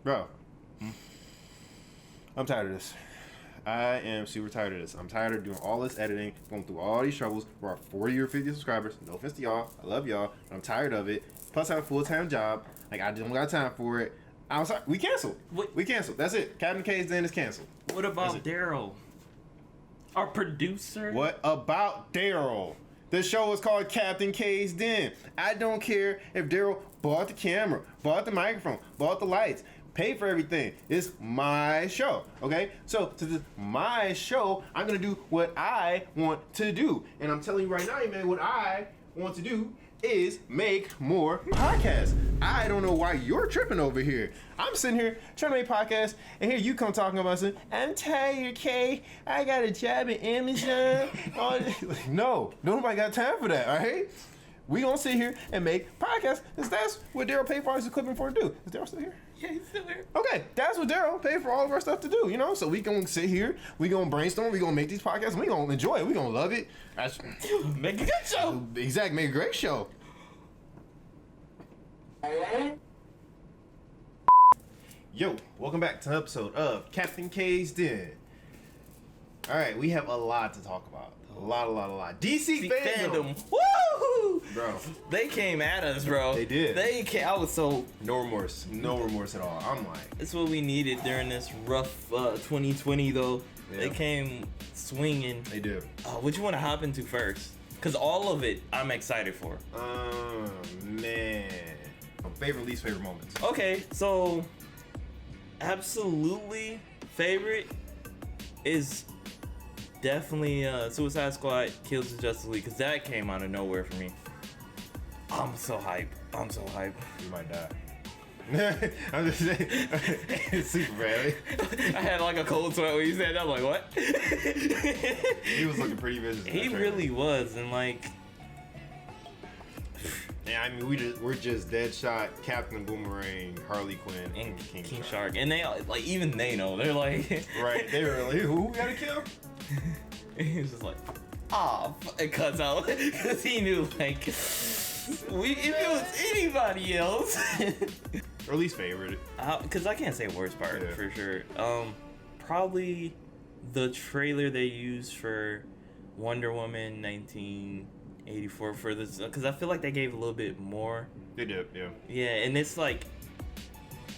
Bro, I'm tired of this. I am super tired of this. I'm tired of doing all this editing, going through all these troubles. We're at 40 or 50 subscribers. No offense to y'all. I love y'all. But I'm tired of it. Plus, I have a full-time job. Like, I don't got time for it. I'm sorry. We canceled. What? We canceled. That's it. Captain K's Den is canceled. What about Daryl? Our producer? What about Daryl? The show is called Captain K's Den. I don't care if Daryl bought the camera, bought the microphone, bought the lights, paid for everything. It's my show, okay? So, to this my show, I'm gonna do what I want to do. And I'm telling you right now, man, what I want to do is make more podcasts. I don't know why you're tripping over here. I'm sitting here trying to make podcasts, and here you come talking about something. I'm tired, Kay. I got a job at Amazon. Like, no, nobody got time for that, all right? We gonna sit here and make podcasts, because that's what Daryl paid for all his equipment for to do. Is Daryl still here? Yeah, he's still here. Okay, that's what Daryl paid for all of our stuff to do, you know? So we gonna sit here, we gonna brainstorm, we gonna make these podcasts, and we gonna enjoy it, we gonna love it. That's, make a good show. Exactly, make a great show. Yo, welcome back to an episode of Captain K's Den. Alright, we have a lot to talk about. A lot. DC FanDome. Woo! Bro. They came at us, bro. They did. They came. I was so... No remorse at all. I'm like... It's what we needed during this rough 2020, though. Yeah. They came swinging. They do. What you want to hop into first? Because all of it, I'm excited for. Man. Favorite, least favorite moments. Okay, so... Absolutely favorite is... Definitely Suicide Squad Kills the Justice League, because that came out of nowhere for me. I'm so hype. You might die. I'm just saying. It's super bad. I had like a cold sweat when you said that. I'm like, what? He was looking pretty vicious. He really was, and like... Yeah, I mean, we're just Deadshot, Captain Boomerang, Harley Quinn, and King Shark. And they, like, even they know. They're like... Right, they were like, who we gotta kill? He was just like, it cuts out. Because he knew, like, if it was anybody else. Or least favorite. Because I can't say worst part, yeah. for sure. Probably the trailer they used for Wonder Woman 1984 for this, because I feel like they gave a little bit more. They did, yeah. Yeah, and it's like,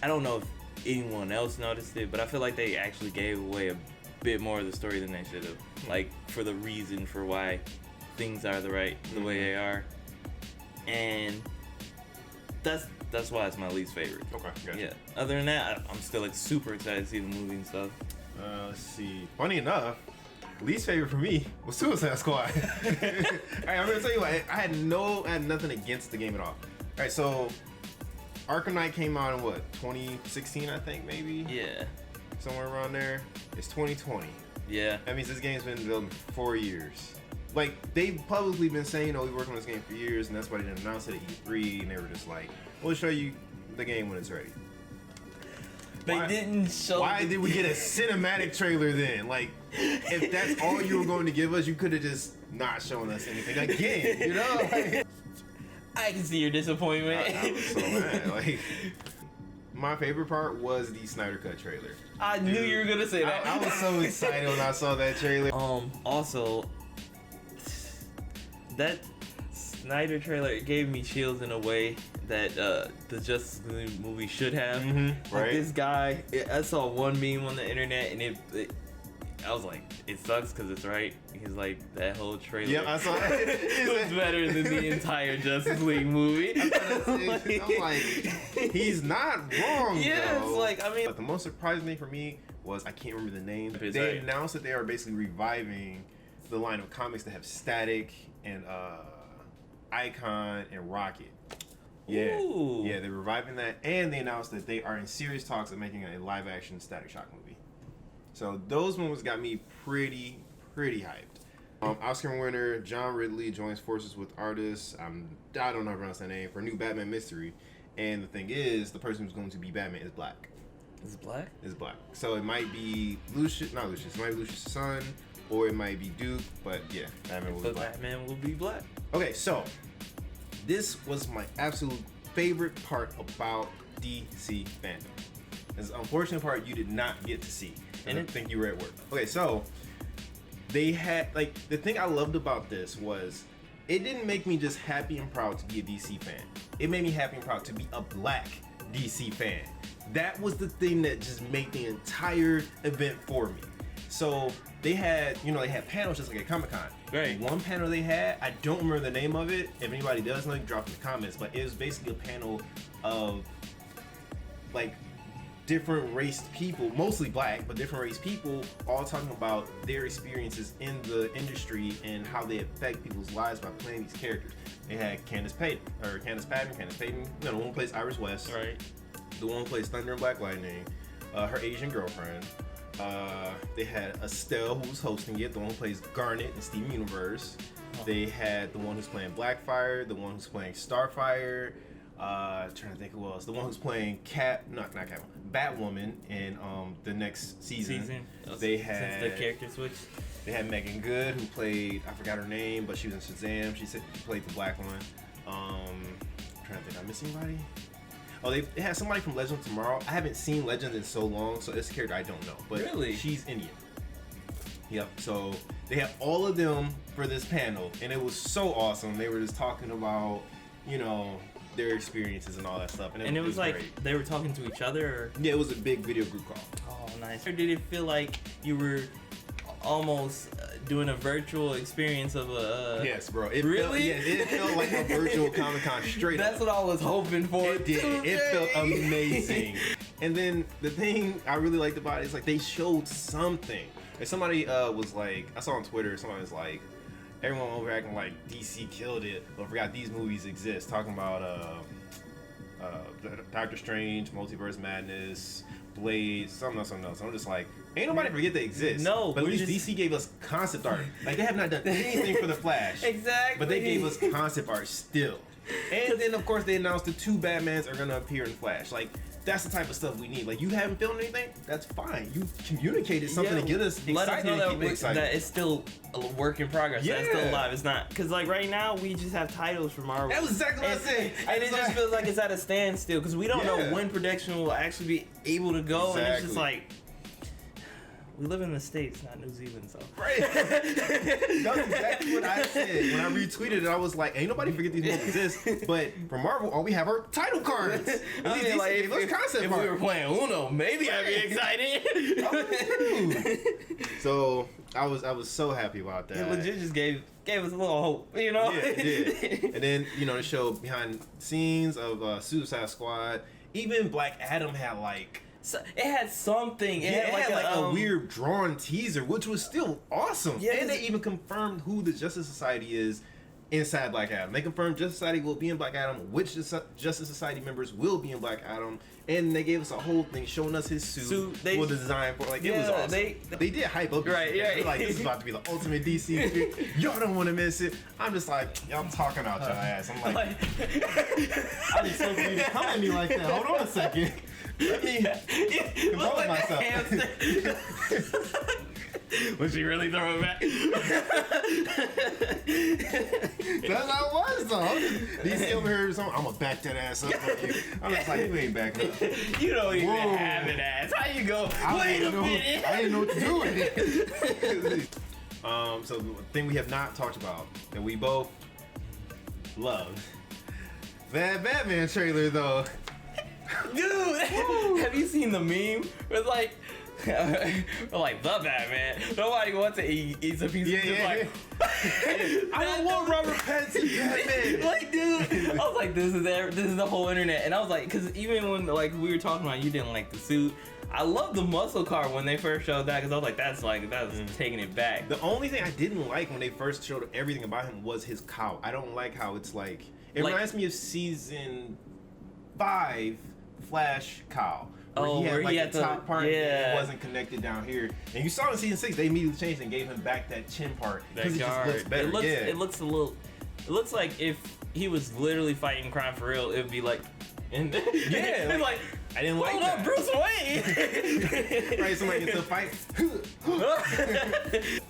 I don't know if anyone else noticed it, but I feel like they actually gave away a bit more of the story than they should have. Like, for the reason for why things are the way they are. And that's why it's my least favorite. Okay, gotcha. Yeah. Other than that, I'm still like super excited to see the movie and stuff. Let's see. Funny enough, least favorite for me was Suicide Squad. Alright, I'm gonna tell you what, I had nothing against the game at all. Alright, so Arkham Knight came out in what, 2016, I think, maybe? Yeah. Somewhere around there. It's 2020. Yeah. That means this game's been developed for 4 years. Like, they've publicly been saying, we've worked on this game for years, and that's why they didn't announce it at E3, and they were just like, we'll show you the game when it's ready. They didn't show. Why did we get a cinematic trailer then? Like, if that's all you were going to give us, you could have just not shown us anything again, you know? Like, I can see your disappointment. I was so mad. Like, my favorite part was the Snyder Cut trailer. I knew you were gonna say that. I was so excited when I saw that trailer. Also, that Snyder trailer gave me chills in a way that the Justice League movie should have. Mm-hmm, right. Like, this guy, I saw one meme on the internet, and I was like, it sucks because it's right. He's like, that whole trailer. Yeah, I saw it. It was better than the entire Justice League movie. I'm like, he's not wrong. Yeah, though. it's like, I mean, But the most surprising thing for me was, I can't remember the name. It's They right. announced that they are basically reviving the line of comics that have Static and Icon and Rocket. Yeah. Ooh. Yeah, they're reviving that, and they announced that they are in serious talks of making a live action Static Shock movie. So those moments got me pretty hyped. Oscar winner John Ridley joins forces with artists, I don't know how to pronounce that name, for a new Batman mystery. And the thing is, the person who's going to be Batman is black. is it black? Is black. So it might be Lucius, not Lucius, it might be Lucius' son, or it might be Duke, but yeah, Batman will be black. Batman will be black. Okay, so this was my absolute favorite part about DC FanDome. It's the unfortunate part you did not get to see. And I And think you were at work. Okay, so they had like the thing I loved about this was it didn't make me just happy and proud to be a DC fan. It made me happy and proud to be a black DC fan. That was the thing that just made the entire event for me. So they had panels just like at Comic-Con. Right. One panel they had, I don't remember the name of it. If anybody does know, you can drop in the comments. But it was basically a panel of like different race people, mostly black, but different race people, all talking about their experiences in the industry and how they affect people's lives by playing these characters. They had Candace Payton, the one who plays Iris West, Right. the one who plays Thunder and Black Lightning, her Asian girlfriend. They had Estelle, who was hosting it, the one who plays Garnet in Steven Universe. They had the one who's playing Blackfire, the one who's playing Starfire. Trying to think who else. The one who's playing not Catwoman, Batwoman in the next season. They had since the character switch. They had Megan Good, who played, I forgot her name, but she was in Shazam. She played the black one. Trying to think, I miss anybody? Oh, they had somebody from Legend of Tomorrow. I haven't seen Legend in so long, so it's a character I don't know. But Really? She's Indian. Yep. So they had all of them for this panel, and it was so awesome. They were just talking about, their experiences and all that stuff. And it was like great. they were talking to each other? Or? Yeah, it was a big video group call. Oh, nice. Or did it feel like you were almost doing a virtual experience of a... Yes, bro. Really? It felt like a virtual Comic-Con straight That's up. what I was hoping for. It did. It felt amazing. And then the thing I really liked about it is like they showed something. Like somebody was like, I saw on Twitter, somebody was like, everyone over acting like DC killed it, but forgot these movies exist. Talking about Doctor Strange, Multiverse Madness, Blade, something else. I'm just like, ain't nobody forget they exist. No, but at least just... DC gave us concept art. Like they have not done anything for the Flash. Exactly. But they gave us concept art still. And then of course they announced the 2 Batmans are gonna appear in Flash. Like that's the type of stuff we need. Like you haven't filmed anything, that's fine. You communicated something to get us excited. Let us know and keep it excited. that it's still a work in progress. Yeah. That's still alive. It's not because like right now we just have titles from Marvel. That was exactly what I said. And it just feels like it's at a standstill because we don't know when production will actually be able to go. Exactly. And it's just like we live in the States, not New Zealand, so. Right. That's exactly what I said. When I retweeted it, I was like, ain't nobody forget these movies exist. But for Marvel, all we have are title cards. At least DC like, gave us concept if art. we were playing Uno, maybe I'd be excited. So I was so happy about that. It legit just gave us a little hope, you know? Yeah, it did. And then, the show behind scenes of Suicide Squad. Even Black Adam had like... So, it had something. It had like a weird drawn teaser, which was still awesome. Yeah, and they even confirmed who the Justice Society is inside Black Adam. They confirmed Justice Society will be in Black Adam, which Justice Society members will be in Black Adam, and they gave us a whole thing showing us his suit with the design for it was awesome. They did hype up. Right. Like this is about to be the ultimate DC. Y'all don't want to miss it. I'm just like, y'all talking out your ass. I'm like I just so for you to come at me like that. Hold on a second. Let me compose myself. Was she really throwing back? That's how it was though. DC over here, I'm gonna back that ass up for you. I'm just like, you ain't backing up. You don't even have an ass. How you go? Wait a minute. I didn't know what to do with it. So the thing we have not talked about that we both love, that Batman trailer though. Dude, have you seen the meme? It's like, like the Batman. Nobody wants to eat a piece of shit. Like, I don't want Robert Pattinson Batman. Like, dude, I was like, this is the whole internet, and I was like, because even when like we were talking about, you didn't like the suit. I love the muscle car when they first showed that because I was like, that's taking it back. The only thing I didn't like when they first showed everything about him was his cowl. I don't like how it's like. It reminds me of season 5 Flash cowl. Where he had the top part and it wasn't connected down here. And you saw in season 6 they immediately changed and gave him back that chin part because it just looks better. It looks like if he was literally fighting crime for real, it would be like, and like I didn't like that. Bruce Wayne. Right, somebody gets a fight.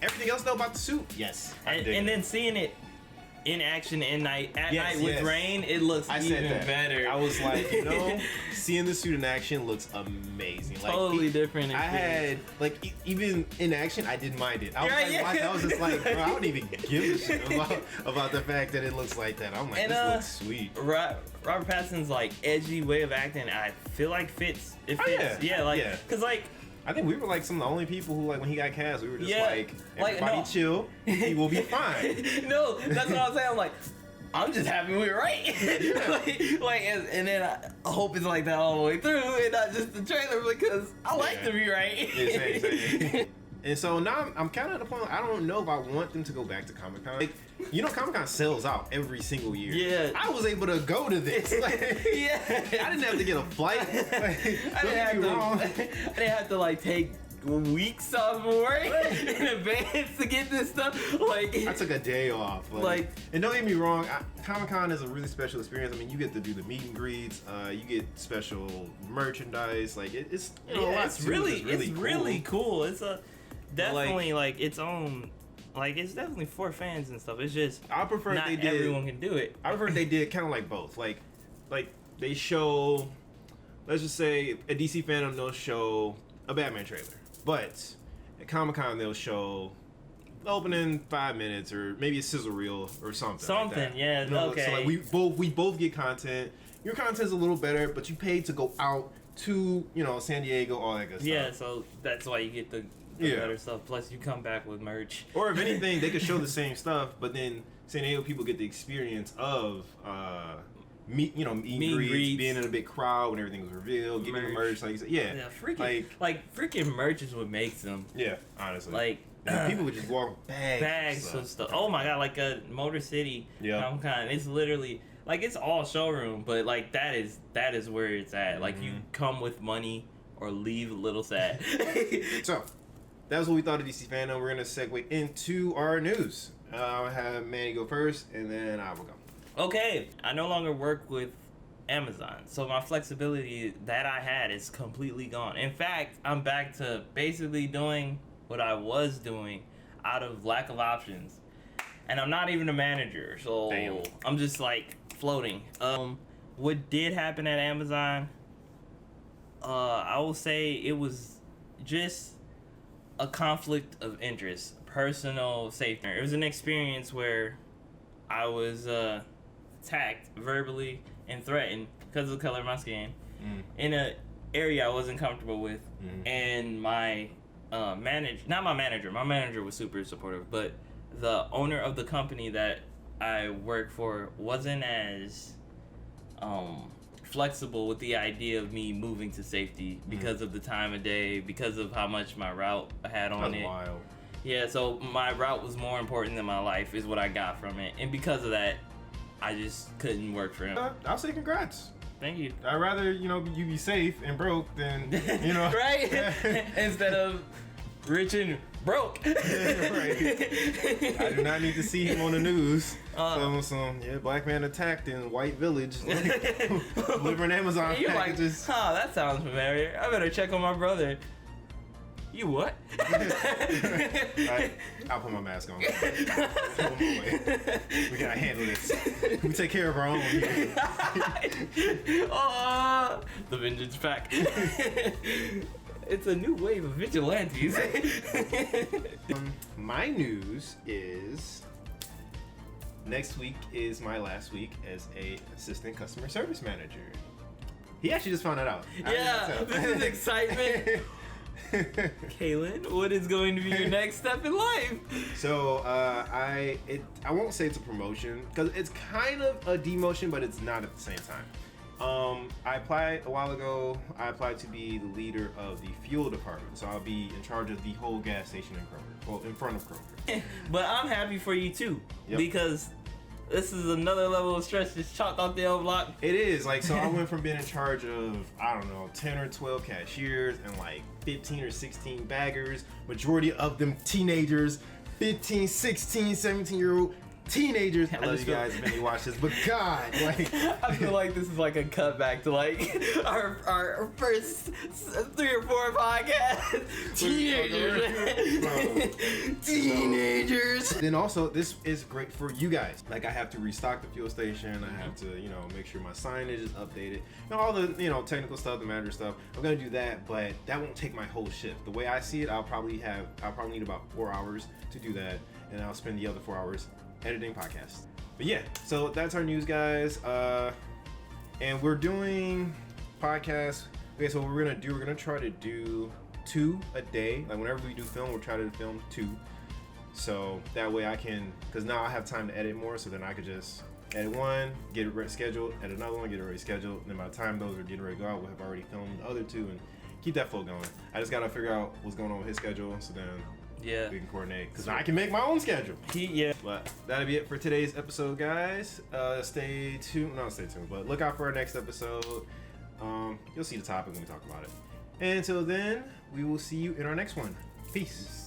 Everything else though about the suit, yes. And then seeing it in action at night Yes, with yes. rain, it looks I even said that. better. I was like, seeing the suit in action looks amazing. Like, Totally different I had like even in action, I didn't mind it. I was I was just like, bro, I don't even give a shit about the fact that it looks like that. I'm like, this looks sweet. Robert Pattinson's like edgy way of acting, I feel like fits. It fits. Cause like. I think we were like some of the only people who, like, when he got cast, we were just everybody no. chill, he will be fine. No, that's what I'm saying. I'm like, I'm just happy we were right. And then I hope it's like that all the way through and not just the trailer because I like to be right. Yeah, same. And so now I'm kind of at the point, I don't know if I want them to go back to Comic-Con. Like, Comic-Con sells out every single year. Yeah. I was able to go to this. Like, Yeah. I didn't have to get a flight. Like, I didn't have to like take weeks off of work in advance to get this stuff. Like, I took a day off. Like, and don't get me wrong, Comic-Con is a really special experience. I mean, you get to do the meet and greets. You get special merchandise. Like, it's a lot. It's really cool. It's definitely like its own. Like, it's definitely for fans and stuff. It's just I prefer not they did, everyone can do it. I prefer they did kind of like both. Like they show, let's just say at DC Fandom they'll show a Batman trailer, but at Comic-Con they'll show the opening 5 minutes or maybe a sizzle reel or something. Something, like that. yeah. Okay. So like we both get content. Your content's a little better, but you paid to go out to San Diego, all that good stuff. Yeah, so that's why you get the better stuff. Plus, you come back with merch. Or if anything, they could show the same stuff, but then San Diego people get the experience of meet and greets, being in a big crowd when everything was revealed, getting the merch, like you said. Yeah, freaking merch is what makes them. Yeah, honestly. Like people would just walk bags of stuff. Oh my god, like a Motor City Comic-Con. It's literally like it's all showroom, but like that is where it's at. Like you come with money or leave a little sad. So. That was what we thought of DC Fandom. We're going to segue into our news. I'll have Manny go first, and then I will go. Okay. I no longer work with Amazon, so my flexibility that I had is completely gone. In fact, I'm back to basically doing what I was doing out of lack of options. And I'm not even a manager, so Damn. I'm just, like, floating. What did happen at Amazon, I will say it was just a conflict of interest, personal safety. It was an experience where I was attacked verbally and threatened because of the color of my skin in an area I wasn't comfortable with, and my my manager was super supportive, but the owner of the company that I work for wasn't as flexible with the idea of me moving to safety because of the time of day, because of how much my route had on it. Wild. Yeah, so my route was more important than my life is what I got from it. And because of that, I just couldn't work for him. I'll say congrats. Thank you. I'd rather, you be safe and broke than, right? Instead of rich and broke. Right. I do not need to see him on the news. Black man attacked in white village, delivering Amazon packages. Like, that sounds familiar. I better check on my brother. You what? Right, I'll put my mask on. We gotta handle this. We take care of our own here. The vengeance pack. It's a new wave of vigilantes. My news is next week is my last week as a assistant customer service manager. He actually just found that out. Yeah, this is excitement. Kaylin, what is going to be your next step in life? So I won't say it's a promotion because it's kind of a demotion, but it's not at the same time. I applied a while ago. I applied to be the leader of the fuel department, so I'll be in charge of the whole gas station in Kroger, well, in front of Kroger. But I'm happy for you too, because this is another level of stress just chalked off the old block. It is, like, so I went from being in charge of, 10 or 12 cashiers and 15 or 16 baggers, majority of them teenagers, 15, 16, 17-year-old teenagers. I I love just you guys when you watch this, but God, like, I feel like this is like a cutback to like our first 3 or 4 podcasts. Teenagers. Then also, this is great for you guys. Like, I have to restock the fuel station. I have to, you know, make sure my signage is updated. And all the, you know, technical stuff, the manager stuff. I'm gonna do that, but that won't take my whole shift. The way I see it, I'll probably need about 4 hours to do that, and I'll spend the other 4 hours editing podcasts. But yeah, so that's our news, guys. And we're doing podcasts. Okay, so what we're gonna try to do 2 a day. Like, whenever we do film, we'll try to film 2. So that way I can, because now I have time to edit more, so then I could just edit one, get it scheduled, edit another one, get it already scheduled, and then by the time those are getting ready to go out, we'll have already filmed the other 2 and keep that flow going. I just gotta figure out what's going on with his schedule, so then Yeah. we can coordinate, because I can make my own schedule. Yeah. But that'll be it for today's episode, guys. Stay tuned, but look out for our next episode. You'll see the topic when we talk about it. And until then, we will see you in our next one. Peace.